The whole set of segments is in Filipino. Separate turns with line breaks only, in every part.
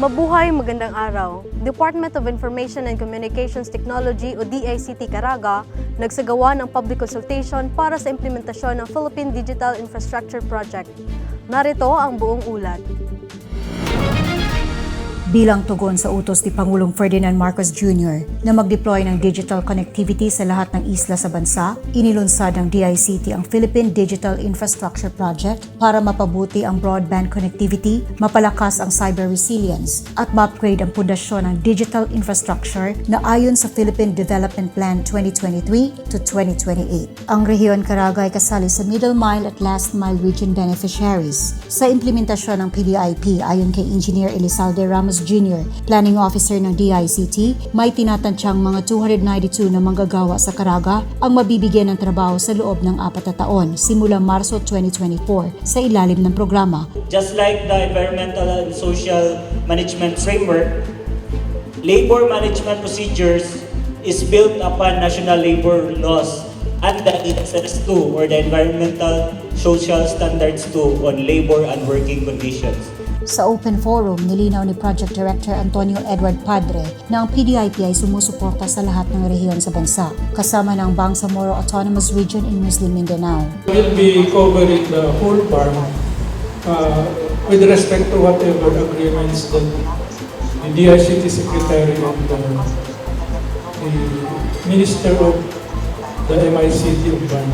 Mabuhay, magandang araw. Department of Information and Communications Technology o DICT Caraga nagsagawa ng public consultation para sa implementasyon ng Philippine Digital Infrastructure Project. Narito ang buong ulat.
Bilang tugon sa utos ni Pangulong Ferdinand Marcos Jr. na mag-deploy ng digital connectivity sa lahat ng isla sa bansa, inilunsad ng DICT ang Philippine Digital Infrastructure Project para mapabuti ang broadband connectivity, mapalakas ang cyber resilience, at ma-upgrade ang pundasyon ng digital infrastructure na ayon sa Philippine Development Plan 2023 to 2028. Ang rehiyon Caraga ay kasali sa Middle Mile at Last Mile Region beneficiaries sa implementasyon ng PDIP ayon kay Engineer Elizalde Ramos Jr., Planning Officer ng DICT, may tinatansyang mga 292 na manggagawa sa Caraga ang mabibigyan ng trabaho sa loob ng 4 na taon simula Marso 2024 sa ilalim ng programa.
Just like the environmental and social management framework, labor management procedures is built upon national labor laws and the ESS2 or the Environmental Social Standards 2 on labor and working conditions.
Sa open forum, nilinaw ni Project Director Antonio Edward Padre na ang PDIP ay sumusuporta sa lahat ng rehiyon sa bansa, kasama ng Bangsamoro Autonomous Region in Muslim Mindanao.
We'll be covering the whole farm with respect to whatever agreements that the DICT Secretary and the Minister of the MICT of Ban.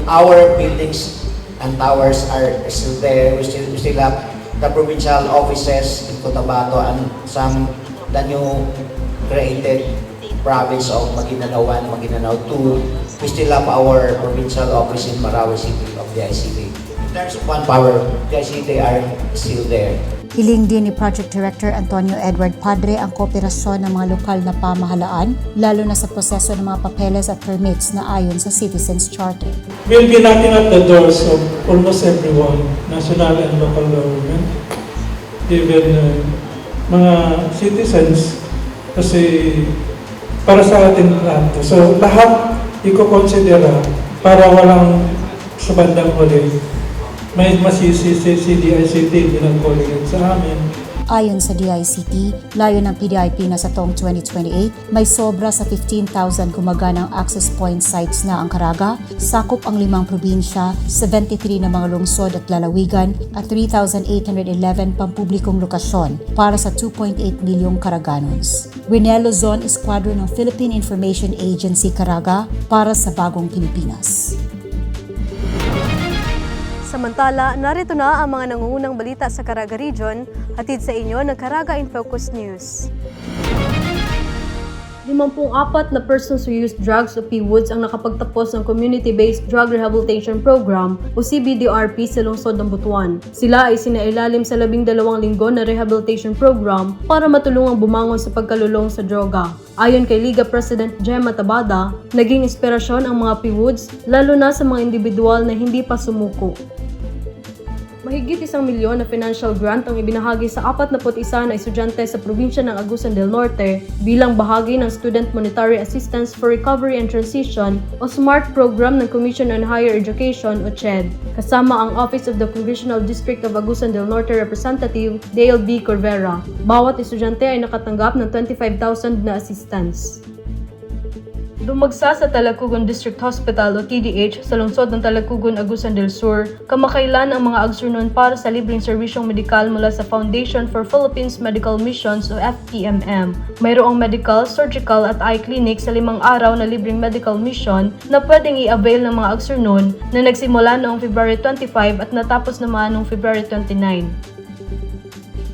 Our buildings and towers are still there. We still have the provincial offices in Cotabato and some the new created province of Maguindanao 1, Maguindanao 2. We still have our provincial office in Marawi City of the ICT. In terms of manpower, the ICT are still there.
Hiling din ni Project Director Antonio Edward Padre ang kooperasyon ng mga lokal na pamahalaan, lalo na sa proseso ng mga papeles at permits na ayon sa Citizens Charter.
We'll be knocking at the doors of almost everyone, national and local government, even mga citizens, kasi para sa ating lahat. So lahat i-considera para walang sa bandang huli. May masisisi si DICT binagkuligan sa amin.
Ayon sa DICT, layo ng PDIP na sa taong 2028, may sobra sa 15,000 gumaganang access point sites na ang Caraga, sakop ang 5 probinsya, 73 na mga lungsod at lalawigan, at 3,811 pampublikong lokasyon para sa 2.8 milyong Caraganons. Rinel Luzon, Esquadron ng Philippine Information Agency Caraga para sa Bagong Pilipinas.
Samantala, narito na ang mga nangungunang balita sa Caraga Region, hatid sa inyo ng Caraga in Focus News. 54 na persons who used drugs o PWODs ang nakapagtapos ng Community-Based Drug Rehabilitation Program o CBDRP sa lungsod ng Butuan. Sila ay sinailalim sa 12 linggo na rehabilitation program para matulungang bumangon sa pagkalulong sa droga. Ayon kay Liga President Gemma Tabada, naging inspirasyon ang mga PWODs lalo na sa mga individual na hindi pa sumuko. Mahigit 1 milyon na financial grant ang ibinahagi sa 41 na estudyante sa probinsya ng Agusan del Norte bilang bahagi ng Student Monetary Assistance for Recovery and Transition o SMART program ng Commission on Higher Education o CHED, kasama ang Office of the Congressional District of Agusan del Norte Representative Dale B. Corvera. Bawat estudyante ay nakatanggap ng 25,000 na assistance. Dumagsa sa Talagcugon District Hospital o TDH sa lungsod ng Talagcugon, Agusan del Sur, kamakailan ang mga agsurnon para sa libreng serbisyong medikal mula sa Foundation for Philippines Medical Missions o FPMM. Mayroong medical, surgical at eye clinic sa 5 araw na libreng medical mission na pwedeng i-avail ng mga agsurnon na nagsimula noong February 25 at natapos naman noong February 29.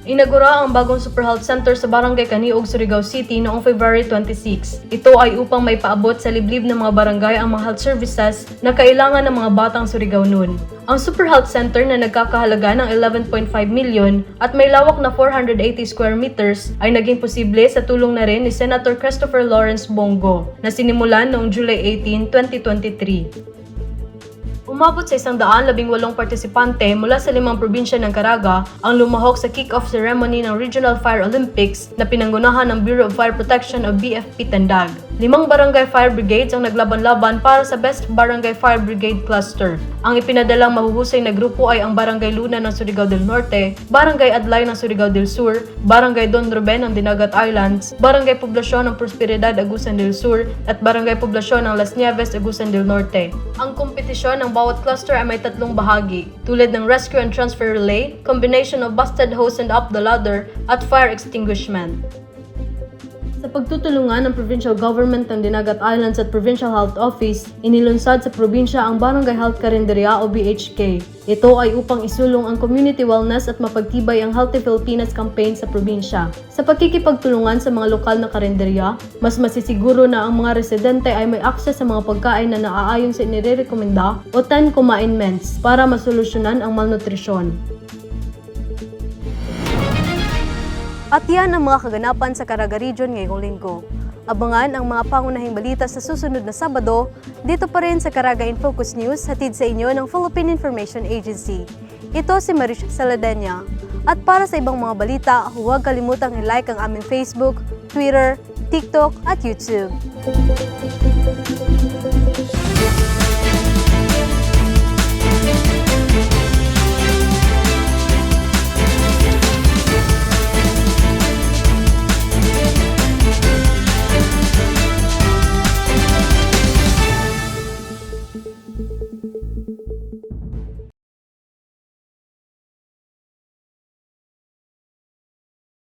Inagura ang bagong Super Health Center sa Barangay Kaniog, Surigao City noong February 26. Ito ay upang may paabot sa liblib ng mga barangay ang mga health services na kailangan ng mga batang Surigao noon. Ang Super Health Center na nagkakahalaga ng 11.5 milyon at may lawak na 480 square meters ay naging posible sa tulong na rin ni Senator Christopher Lawrence Bongo na sinimulan noong July 18, 2023. Umabot sa 118 partisipante mula sa 5 probinsya ng Caraga ang lumahok sa kick-off ceremony ng Regional Fire Olympics na pinangunahan ng Bureau of Fire Protection o BFP Tandag. 5 barangay fire brigades ang naglaban-laban para sa Best Barangay Fire Brigade Cluster. Ang ipinadalang mahuhusay na grupo ay ang Barangay Luna ng Surigao del Norte, Barangay Adlay ng Surigao del Sur, Barangay Don Ruben ng Dinagat Islands, Barangay Poblasyon ng Prosperidad Agusan del Sur, at Barangay Poblasyon ng Las Nieves Agusan del Norte. Ang kompetisyon ng bawat cluster ay may 3 bahagi, tulad ng Rescue and Transfer Relay, combination of busted hose and up the ladder, at fire extinguishment. Sa pagtutulungan ng Provincial Government ng Dinagat Islands at Provincial Health Office, inilunsad sa probinsya ang Barangay Health Karinderya o BHK. Ito ay upang isulong ang community wellness at mapagtibay ang Healthy Filipinas campaign sa probinsya. Sa pagkikipagtulungan sa mga lokal na karinderya, mas masisiguro na ang mga residente ay may access sa mga pagkain na naaayon sa inirekomenda o 10 commandments para masolusyonan ang malnutrisyon. At yan ang mga kaganapan sa Caraga Region ngayong linggo. Abangan ang mga pangunahing balita sa susunod na Sabado, dito pa rin sa Caraga in Focus News, hatid sa inyo ng Philippine Information Agency. Ito si Marish Saladenya. At para sa ibang mga balita, huwag kalimutang i-like ang aming Facebook, Twitter, TikTok at YouTube.